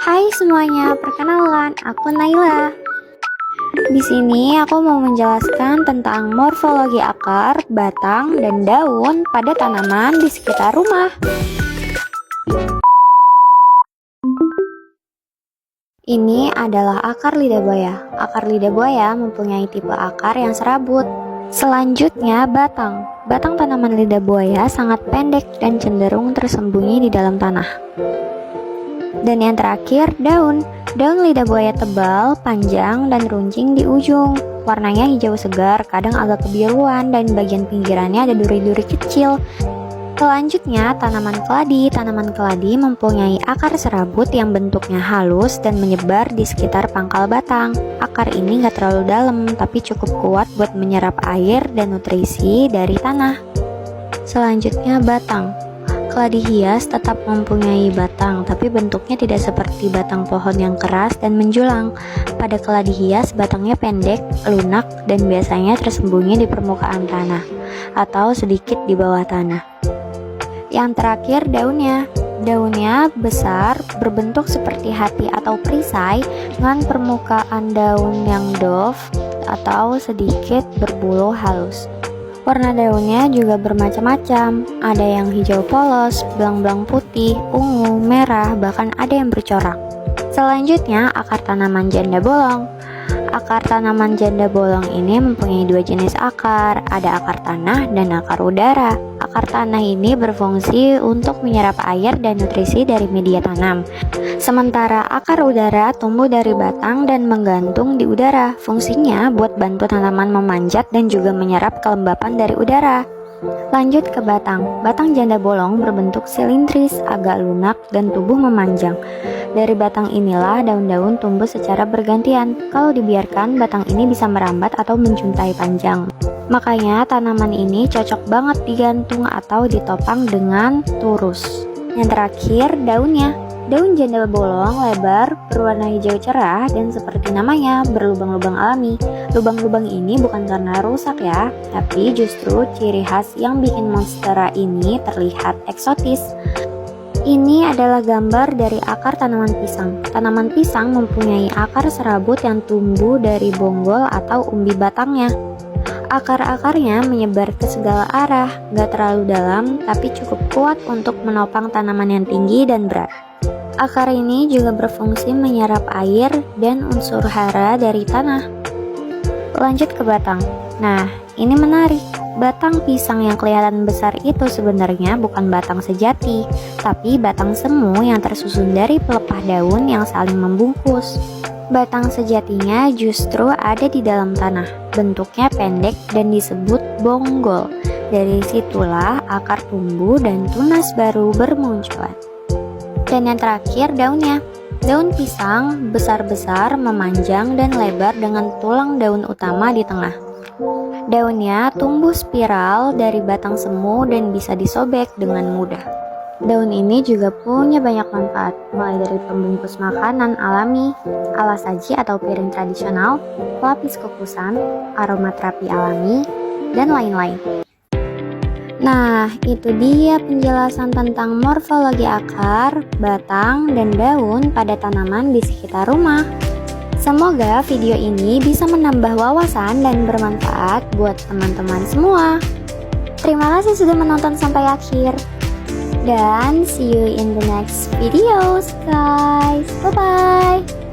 Hai semuanya, perkenalan, aku Naila. Di sini aku mau menjelaskan tentang morfologi akar, batang, dan daun pada tanaman di sekitar rumah. Ini adalah akar lidah buaya. Akar lidah buaya mempunyai tipe akar yang serabut. Selanjutnya, batang. Batang tanaman lidah buaya sangat pendek dan cenderung tersembunyi di dalam tanah. Dan yang terakhir, daun. Daun lidah buaya tebal, panjang, dan runcing di ujung. Warnanya hijau segar, kadang agak kebiruan, dan bagian pinggirannya ada duri-duri kecil. Selanjutnya, tanaman keladi. Tanaman keladi mempunyai akar serabut yang bentuknya halus dan menyebar di sekitar pangkal batang. Akar ini gak terlalu dalam, tapi cukup kuat buat menyerap air dan nutrisi dari tanah. Selanjutnya, batang. Keladi hias tetap mempunyai batang, tapi bentuknya tidak seperti batang pohon yang keras dan menjulang. Pada keladi hias, batangnya pendek, lunak, dan biasanya tersembunyi di permukaan tanah atau sedikit di bawah tanah. Yang terakhir, daunnya. Daunnya besar, berbentuk seperti hati atau perisai, dengan permukaan daun yang doff atau sedikit berbulu halus. Warna daunnya juga bermacam-macam, ada yang hijau polos, belang-belang putih, ungu, merah, bahkan ada yang bercorak. Selanjutnya, akar tanaman janda bolong. Akar tanaman janda bolong ini mempunyai dua jenis akar, ada akar tanah dan akar udara. Akar tanah ini berfungsi untuk menyerap air dan nutrisi dari media tanam. Sementara akar udara tumbuh dari batang dan menggantung di udara. Fungsinya buat bantu tanaman memanjat dan juga menyerap kelembapan dari udara. Lanjut ke batang. Batang janda bolong berbentuk silindris, agak lunak, dan tubuh memanjang. Dari batang inilah daun-daun tumbuh secara bergantian. Kalau dibiarkan, batang ini bisa merambat atau menjuntai panjang. Makanya tanaman ini cocok banget digantung atau ditopang dengan turus. Yang terakhir, daunnya. Daun janda bolong lebar, berwarna hijau cerah, dan seperti namanya, berlubang-lubang alami. Lubang-lubang ini bukan karena rusak ya, tapi justru ciri khas yang bikin monstera ini terlihat eksotis. Ini adalah gambar dari akar tanaman pisang. Tanaman pisang mempunyai akar serabut yang tumbuh dari bonggol atau umbi batangnya. Akar-akarnya menyebar ke segala arah, gak terlalu dalam, tapi cukup kuat untuk menopang tanaman yang tinggi dan berat. Akar ini juga berfungsi menyerap air dan unsur hara dari tanah. Lanjut ke batang. Nah, ini menarik. Batang pisang yang kelihatan besar itu sebenarnya bukan batang sejati, tapi batang semu yang tersusun dari pelepah daun yang saling membungkus. Batang sejatinya justru ada di dalam tanah. Bentuknya pendek dan disebut bonggol. Dari situlah akar tumbuh dan tunas baru bermunculan. Dan yang terakhir, daunnya. Daun pisang besar-besar, memanjang, dan lebar dengan tulang daun utama di tengah. Daunnya tumbuh spiral dari batang semu dan bisa disobek dengan mudah. Daun ini juga punya banyak manfaat, mulai dari pembungkus makanan alami, alas saji atau piring tradisional, pelapis kukusan, aromaterapi alami, dan lain-lain. Nah, itu dia penjelasan tentang morfologi akar, batang, dan daun pada tanaman di sekitar rumah. Semoga video ini bisa menambah wawasan dan bermanfaat buat teman-teman semua. Terima kasih sudah menonton sampai akhir. Dan see you in the next videos, guys. Bye-bye.